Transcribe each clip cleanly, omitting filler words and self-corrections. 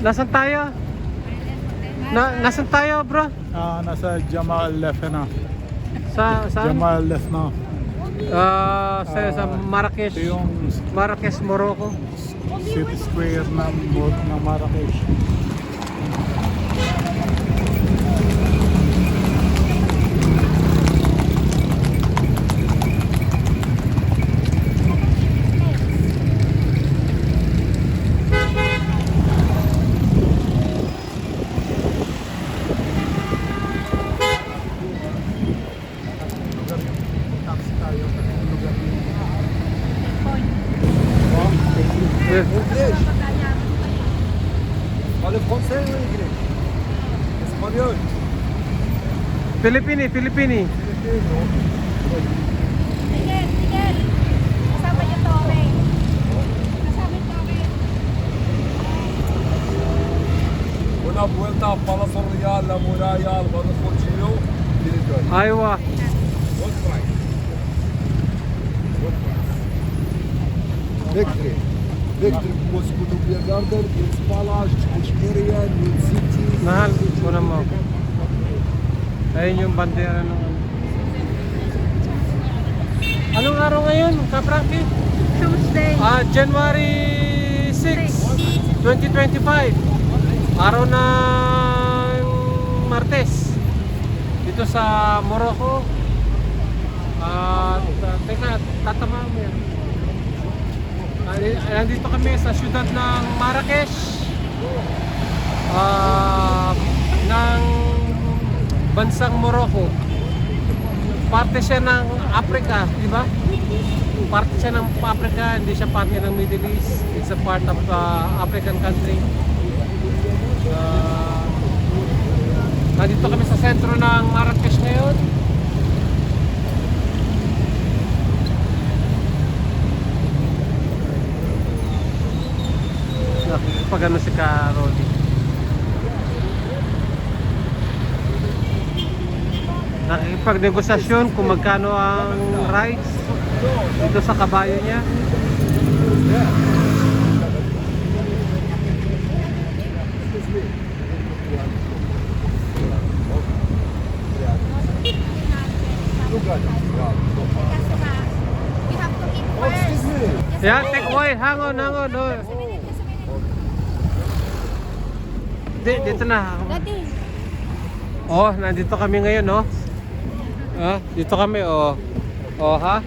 Nasaan tayo? Nasaan tayo, bro? nasa Jamal Lefna. Saan? Jamal Lefna. Sa Marrakesh. Ito yung Marrakesh, Morocco. city square ng Marrakesh. Parle français ou anglais? Espagnol? Pilipini. Miguel, kasama niyo Tore. Kasama yung Tore. Una vuelta a Palacio Real, la muralla, al Barrio Forcillo, director. Aywa. What price? What price? Victory. Victory Moscow Beer Garden, Mills Palace, Ichkeria, Mill City. Mahal, una mo. Ayun yung bandera ng Anong araw ngayon, Kapraki? Tuesday. January 6, 2025. Araw ng Martes. Dito sa Morocco. Teka, tatama mo yan. Nandito kami sa siyudad ng Marrakesh. Ng bansang Morocco. Parte siya ng Africa, di ba? Parte siya ng Africa, hindi siya parte ng Middle East. It's a part of African country. Nandito kami sa sentro ng Marrakesh ngayon. Pag ano si Karoli. Nakikipag-negosasyon kung magkano ang rides dito sa kabayo niya. We have to eat first. Yeah, take away. Hang on. Oh. Dito na. Daddy. Oh, nandito kami ngayon, no? Dito kami, oh. Oh, ha?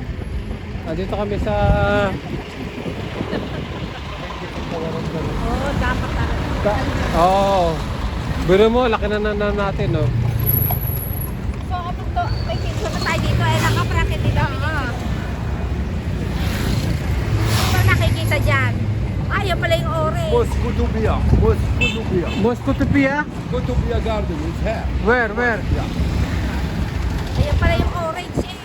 Nandito kami sa Oh, dapat talaga. Oh. Biro mo, laki na natin, no? So, ano to? May pizza na tayo dito. Eh, nakapraket dito. Ito nakikita dyan. Ayaw pala yung orange. Moscow Beer. Moscow Beer. Moscotopia? Moscow Beer Garden is here. Where? Yeah. Ayaw pala yung orange eh.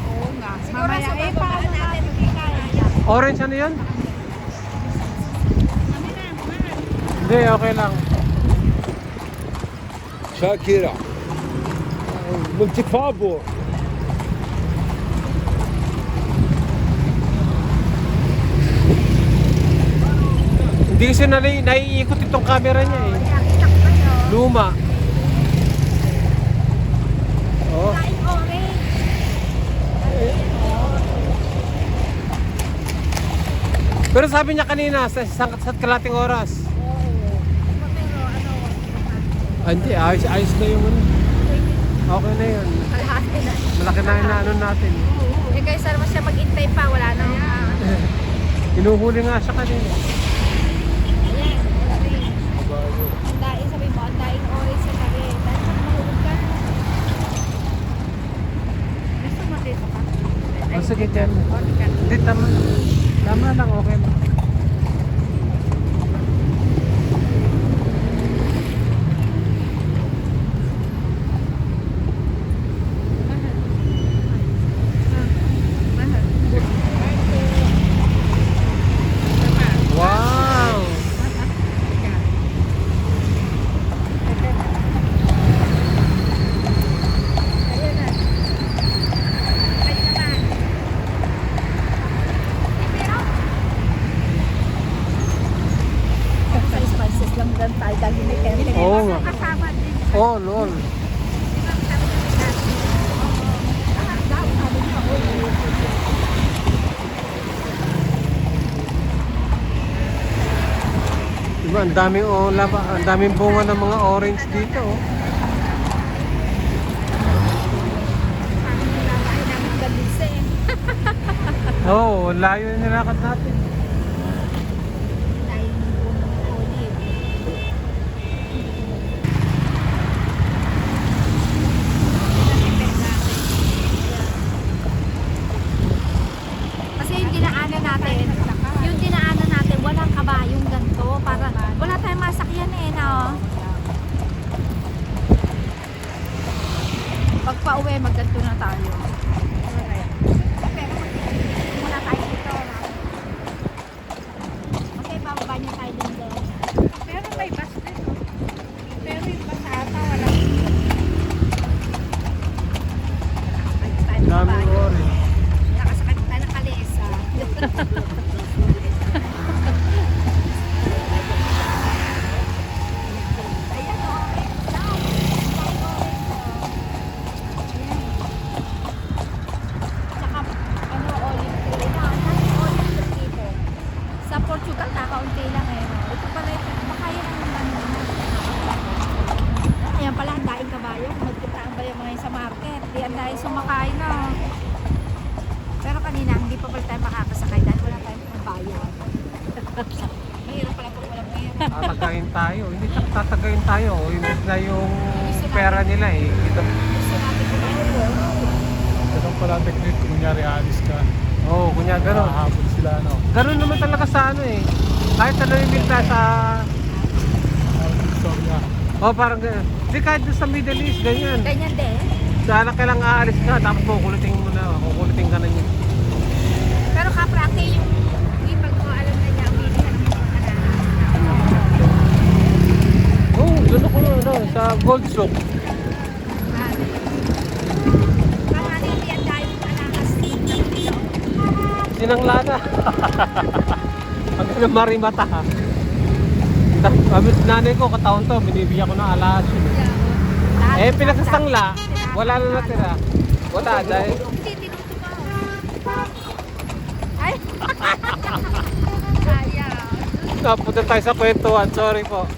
Oo nga. Siguro sa bababaan natin hindi kaya. Orange ano yun? Hindi, okay lang. Shakira. Multifabo. Hindi kasi naiikot itong camera niya eh. Nakita ko kayo. Luma. Oh. Wala yung orange. Pero sabi niya kanina sa kalating oras. Pero ano, Hindi, ayos na yung ano. Okay na yun. kalahati na. Malaki na yung ano natin. Eh kayo sana mas siya mag-intay pa. Wala na. Inuhuli nga siya kanina. Ayan. Ang daing, sabi mo, ang daing orange sa tabi. Dahil pag mahulog ka. Gusto mo dito ka? Oh, sige, Ken. Hindi, tama. Tama lang, okay lang. Wow! hanggang tayo dahil ni Kevin. Oo nga. Kasama din. Oh, lol. Diba, ang daming ang daming bunga ng mga orange dito. Oh. Parang nilalain namin gabise. Oo, layo yung nilakad natin. Tayo ng punong olive. Kasi yung dinaanan natin, walang kabayong ganito. Para, wala tayong masakyan eh, no? Pag pauwi, magganto na tayo. Pero muna tayo dito, no? Okay, bababa niyo tayo din doon. Pero may bus din. Oh. Pero yung bus ata wala. Daming orange. Nakasakit tayo ng kalesa. Ayan, orange daw. Tsaka, olive tree na. Nasa olive tree dito. Sa Portugal, nakaunti lang eh. No? Ito pala, baka yan ang ayan pala, ang daing kabayo. Magkitaan ba yung mga yun sa market? Di ang daing sumakay na. Pero kanina, hindi pa pala tayo makakasakay dahil wala tayong pambayad. Mahirap pala kung walang pera. Tatagayin tayo. Hindi tatagayin tayo. Imbes na yung pera nila eh. Ito. Gusto natin kumain. Ganun pala technique kung kunyari alis ka. Oo, kunya gano'n. Hahabol sila, no? Gano'n naman talaga sa ano eh. Kahit ano yung bilta sa... Victoria. Oh, parang gano'n. Di kahit doon sa Middle East, ganyan. Ganyan din. Sana kailang aalis ka, tapos kukulitin mo na. Kukulitin ka na niya. Pero kaprate yung pag mo alam na niya, umili ka ng mga Oo, doon ako na, sa Gold Souk. Pangalan hindi ang dahil anakas na dito. Sinanglana. Ang ganun marimata ha. Kami nanay ko, kataon to, binibigyan ko ng alas. Eh, pinakasangla, wala na natira. Wala, dahil... Hindi, tinuto pa. Ay! Ayaw. Napunta tayo sa kwentuhan, sorry po.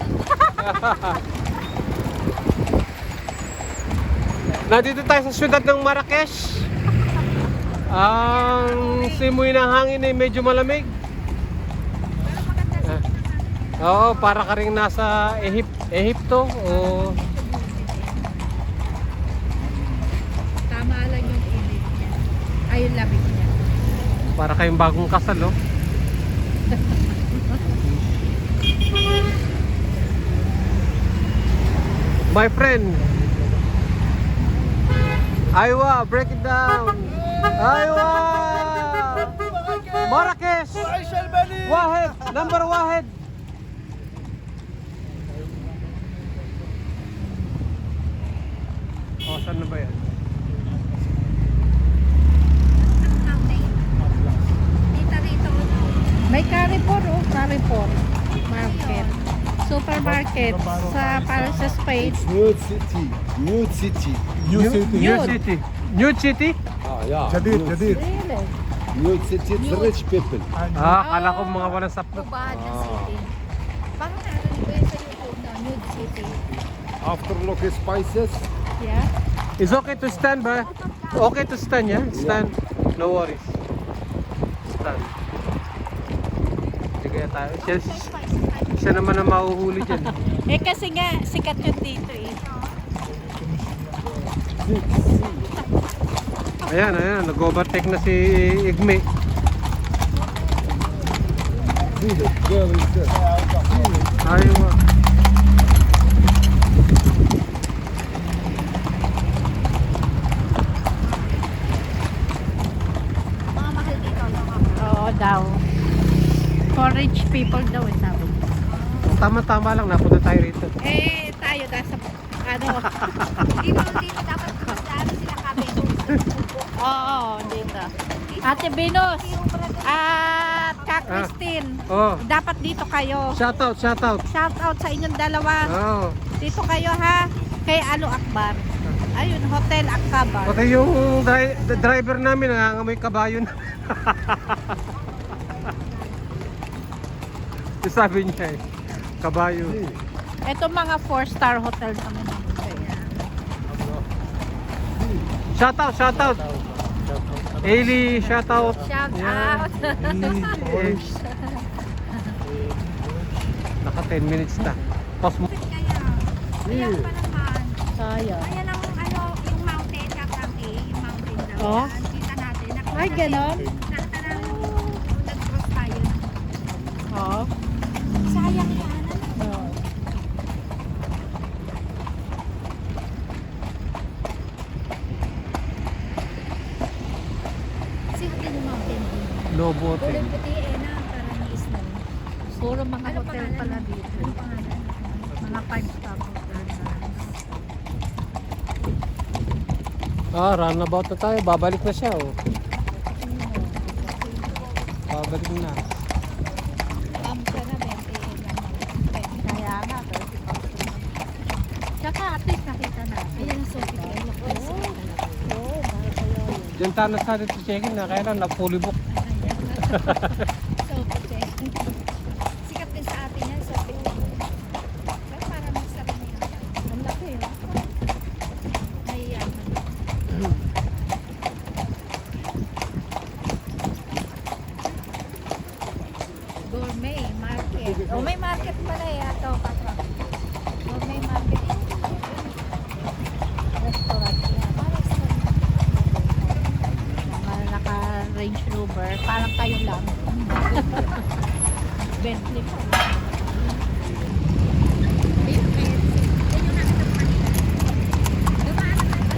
Nandito tayo sa syudad ng Marrakesh. Ang simoy ng hangin ay medyo malamig. Oo, para ka rin nasa Ehipto o Tama lang yung init niya. Ay, yung lamig niya. para kayong bagong kasal, oh. My friend. Aywa, break it down. Aywa. Marrakesh. Wahed, number Wahed. Oh, saan na ba yan? Dito rito. May Carrefour, oh. Carrefour Market. Supermarket sa para sa Spain. Nude City. Nude City. New City. New Yun. City. New City? Ah, yeah. Jadid, Nude Jadid. Really? Nude City, it's rich people. Kala ko mga walang saplot. Bubad na city. Parang narinig ko yun sa YouTube na Nude City. After look spices. Yeah. It's okay to stand, ba? Okay to stand, yeah? Stand. No worries. Stand. Sige tayo. Siya naman ang mahuhuli dyan. Eh kasi nga, sikat yun dito eh. Ayan, ayan. Nag-overtake na si Igme. Very good. Ayaw nga. Mga mahal dito. Oo daw. For rich people daw eh sabi. Tama-tama lang. Napunta tayo rito. Eh, tayo nasa, ano, Dito dapat mas lalo sila kami. oo, dito. Ate Venus at Kak Christine. Oh. Dapat dito kayo. Shout out, shout out. Shout out sa inyong dalawa. Oh. Dito kayo ha. Kay Alo Akbar. Ayun, Hotel Akbar. Pati yung driver namin nangangamoy kabayo na. Yung sabi niya eh, kabayo. Ito mga 4-star hotel naman. Shout out, shout out. Ailey, shout out. Shout Yeah. out. Yes. Naka 10 minutes na. Pause mo. Kaya, ayan pa naman. Sayang. Ayan ang ano, yung mountain, kakaki, yung mountain daw. Oh? Yan, kita natin. Ay, ganon? Nakita na nag-cross tayo. Oh. Sayang yan. Oh. Kasi hotel yung mountain. Lobo Kulay Hotel. puti eh na, parang may snow. Puro mga Ano hotel pangalan? pala dito. Ano pangalan? Mga 5-star hotel. Ah, runabout na tayo. Babalik na siya oh. Babalik na. Ka na, 20 lang. Kaya nga, 30,000. Tsaka at least nakita na. Ayan ang Sophie Care. Oo, para kayo yun. Diyan tayo na sa dito check-in na. Kaya lang na fully book. Sophie Care. Sikat din sa atin yan, Sophie Care. Pero parang masarap na yan. Ang laki, oh. Mayayaman. Gourmet market. Oh, may market pala eh. Ito, patro. Gourmet market. Restaurant yan. Ah, restaurant. Mga naka-Range Rover. Parang kayo lang. Bentley pa. Ayun, KFC. Yan yung nakita ko kanina. Dumaan na tayo.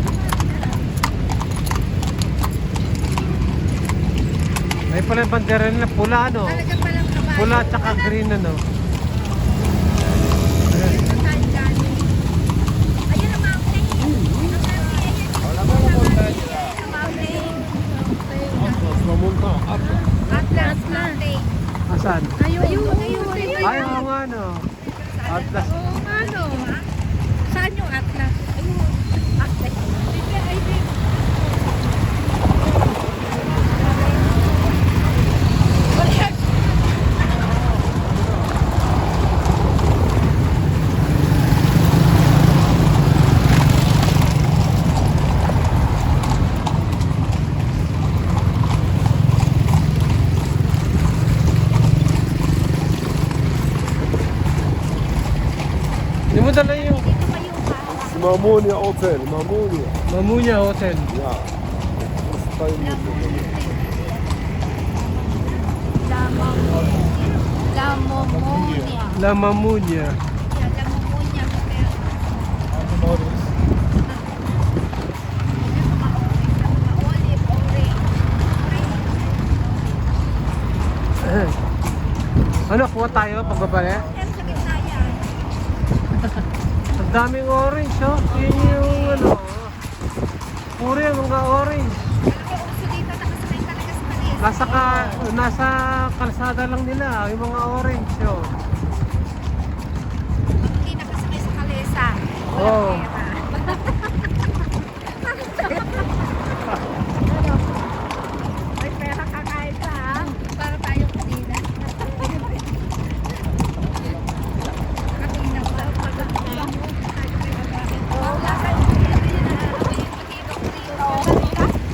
May pala yung bandera nila. Pula ano? Talaga palang kabayo. Pula tsaka green ano. Ayan ang tayo galing. Ayan ang mountain. Ang mountain. Atlas Mountain. Asan? Ayun, Ayun. Ay, oo nga no. Atlas. Oo nga, no. Saan yung Atlas? Atlas. Hindi mo dala yung Dito pa yung house. Mamunia Hotel, Mamunia. Mamunya Hotel. Ja. Postoimy Lamomonia. La Mamunya. Yeah, Lamomonia Hotel. Olive, orange. Ano, kuha tayo pagbabalik? Yan sa gitna yan. Ang daming orange, oh. Yun yung ano. Puro yung mga orange. Alam mo, uso dito nakasakay talaga sa Manila. Nasa kalsada lang nila, yung mga orange, oh. Pag hindi nakasakay sa kalesa, Oo. walang pera. May pera ka kahit saan. Para tayong kanina. Kanina pa. Wala kayo.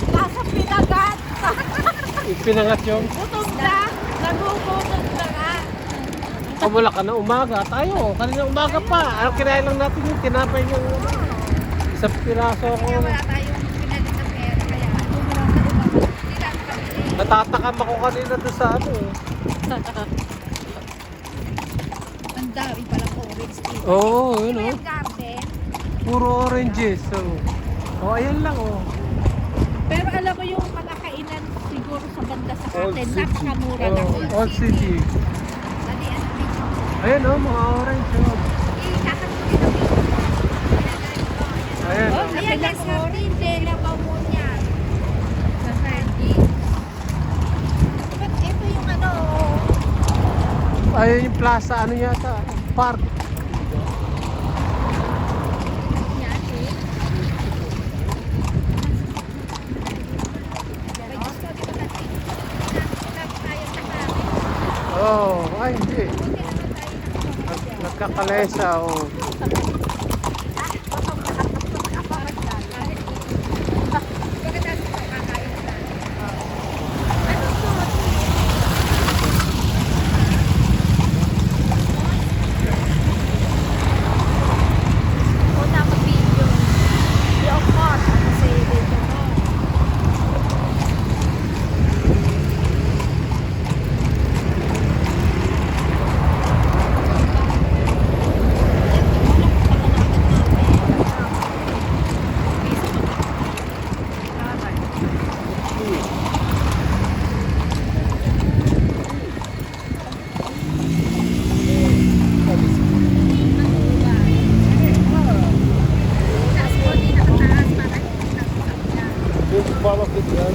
Nasa pinagat. Ipinangat yung Gutom na. Nagugutom na nga. kumula ka na umaga. Tayo, kanina umaga pa. Ano kinain lang natin yung tinapay yung isang piraso ko. Kaya wala tayong pinalit na pera. Kaya hindi natin kabili. Natatakam ako kanina doon sa ano eh. Ang dami palang orange dito. Oo, yun May oh. garden. Puro oranges. So, oh, ayan lang oh. Pero alam mo yung mga kainan siguro sa banda sa Old atin, City. napakamura lang. Oh, Old City. Dali, ano dito? Ayan oh, mga orange oh. Ikakatuloy na dito. Ayan oh. Ayan, yes, Martin de la Mamunia. Sa sardine. Ayun yung plaza, ano yata? Park. Yan, eh. Register dito natin. Tayo sa namin. Oh, ay hindi. Buti naman tayo nakakuha. Nagkakalesa, oh.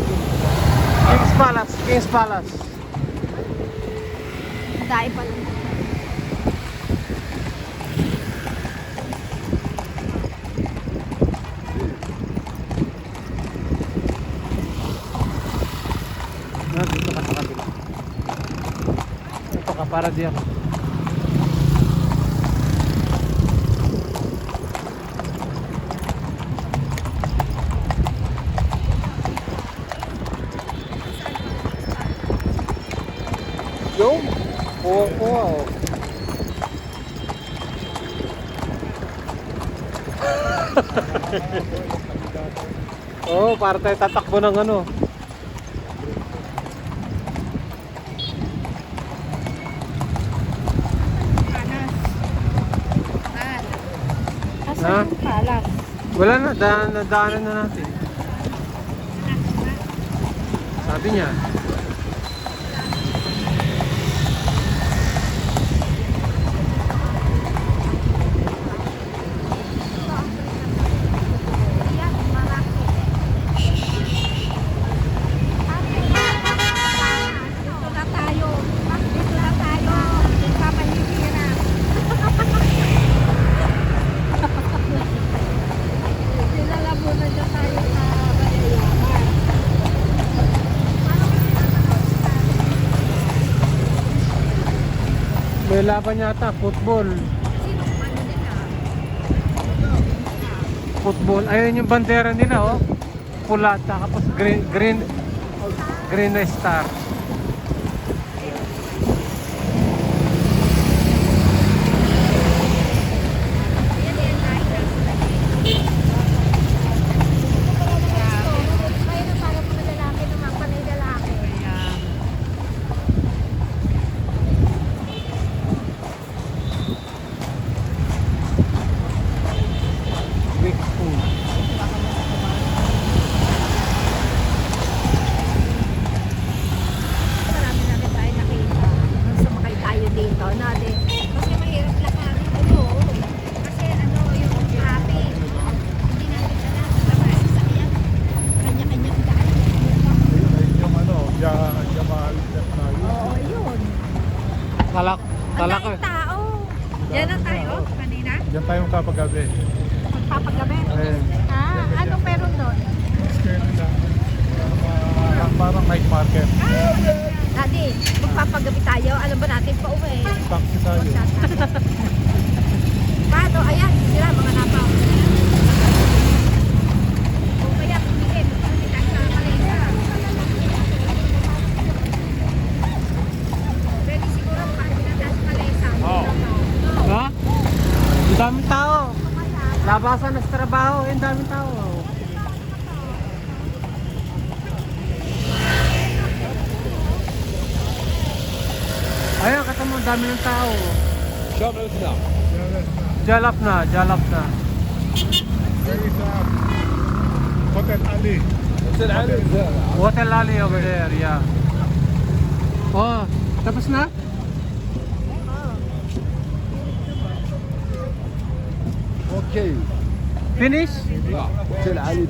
King's Palace, King's Palace. Dahil pa lang. Dito ka sa kabila. Ito ka, para di ako. Yung? Kuha-kuha, oh. Oh, para tayo tatakbo ng ano. Asan Ha? yung palace? Wala na, daanan na natin. Sabi niya. Yan, marami. Dito na tayo. Dito na tayo. Papalipin na. Nilalabunan na tayo sa Bayayaman. May laban yata, football. Sino ano nila? Football. Ayun yung bandera nila, oh. Pula, tapos green na star. Yan yan tayo. Kaya na parang mga lalaki na mga panay lalaki. Big food. Marami na rin tayo nakita. Nung sumakay tayo dito, natin. Kasi mahirap lakarin. Oo. Kasi ano, yung traffic. Hindi natin alam. Tama, sasakyan. Kanya-kanyang daan. Ayun yung ano, Jamal tayo. Oo, yun. Talak. Ang Talak. daming tao. Yan ang tayo, kanina. Diyan tayo kapagabi. Magpapagabi. Ayun. Ah, ano meron doon? Parang night market. Daddy, magpapagabi tayo. Alam ba natin pa uwi? Taxi tayo. Paano? Ayan, sila mga napaw. Kung kaya pumili, magpapagabi tayo sa Malaysia. Pwede siguro magpapagabi tayo sa Malaysia. Oo. Ha? Ang daming tao. Labasan na sa trabaho, ang daming tao. Ayun, kata mo, ang dami ng tao. شام عندنا Jalap na, jalap na. There is Hotel Ali. مثل علي Hotel Ali over there, yeah. Oh, tapos na? اوكي Finish? لا مثل علي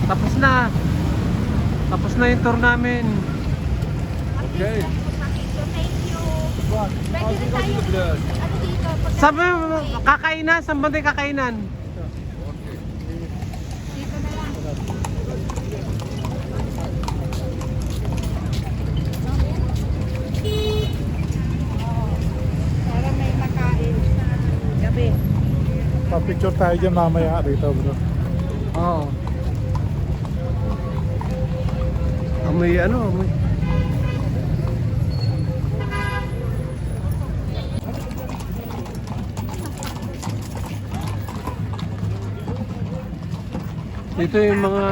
Tapos na. Tapos na yung tour namin. Okay. Thank you. Bak, Pwede rin tayo, Alhamdulillah. ano dito, pag Sabi mo, kakainan, saan ba tayo kakainan? dito na lang. Para may makain sa gabi. Pa-picture tayo dyan mamaya rito bro. Oo. Amoy ano, amoy. Dito yung mga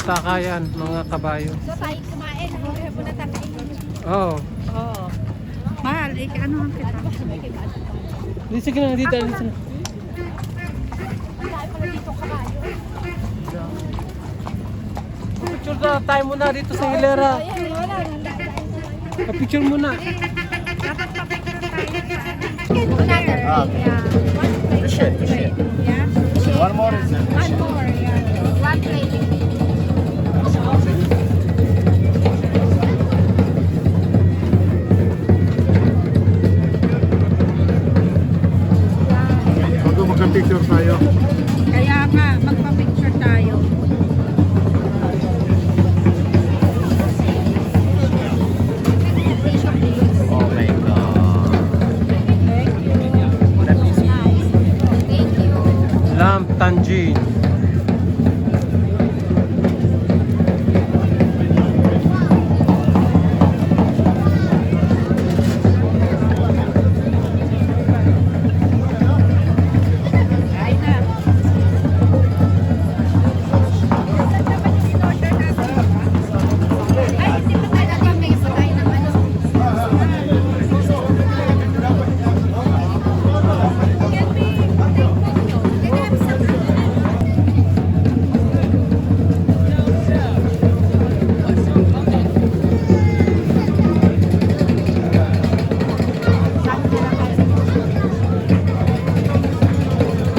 sakayan, mga kabayo. So tayo kumain, muna tayo kainin. Oo. Oo. Mahal, ano ang kita? Dito sige na, dito, dito na. Dahil pala dito kabayo. Picture na tayo muna dito sa hilera. Ayan, wala. Picture muna. Dapat pa-picture tayo sa Another plate, yeah. One plate. Yeah? One more is it? One more, yeah. One plate. Bago magka-picture tayo. Kaya nga, magpa-picture tayo. Thank you. Lamp Tanjin. Ay na. Ay, hindi pa tayo nagpamigay pa tayo ng ano.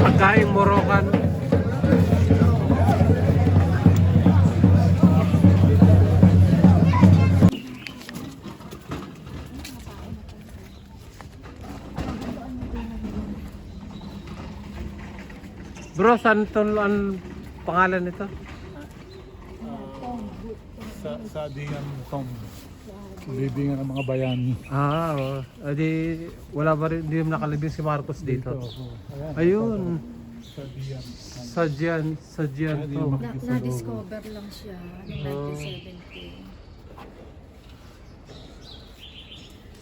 Pagkain Moroccan. Bro, saan ito ang pangalan nito? Sa Dian Tom. Libingan ng mga bayani. Ah, oh. Adi, wala ba rin, hindi mo nakalibing si Marcos dito? Ayan. Ayun, Sa Dian. Sadyan to. Na-discover lang siya noong 1970.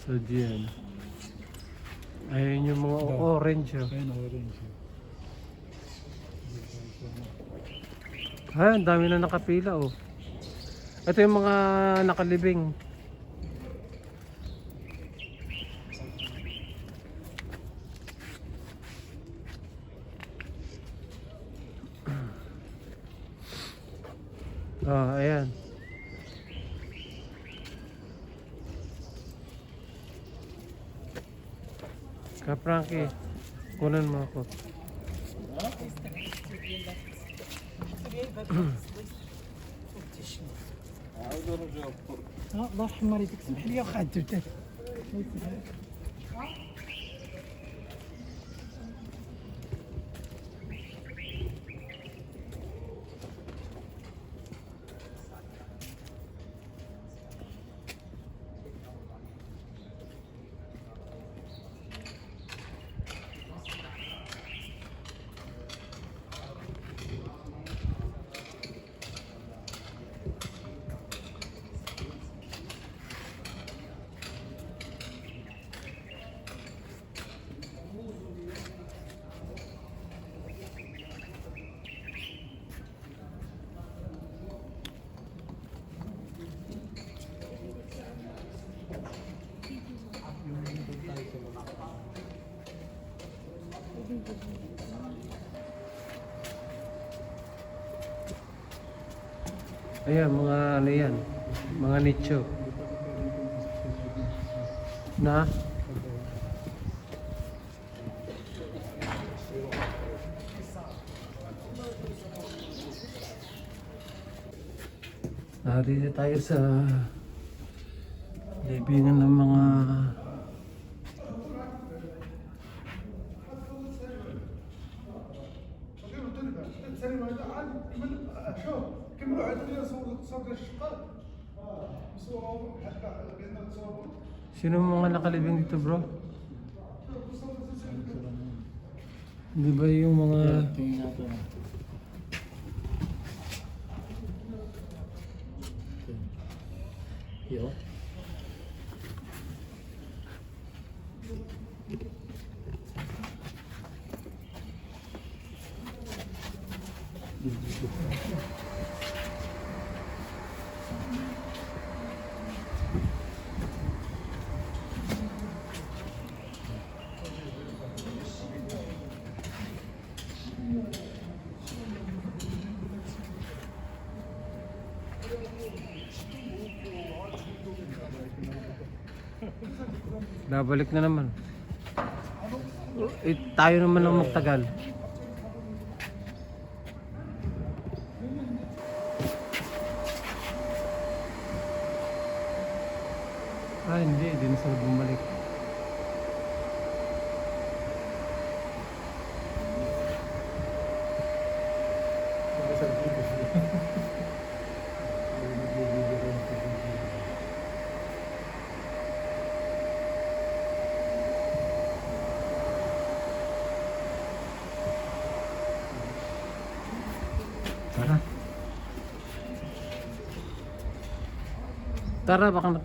Sadyan. Ayun yung mga orange. Oh. Ayan, orange. Ay, ang dami na nakapila oh. Ito yung mga nakalibing. Oh, ayan. Ka Frankie, kunan mo ako. الله يحمر يديك سمح لي واخا عدلت Ayan, mga ano yan, mga nicho. Na? Dito tayo sa libingan ng mga sino mga nakalibing dito, bro? Di ba yung mga Tingin natin. Yo. babalik na naman. Tayo naman ang magtagal. Hindi na sila bumalik. Tara, baka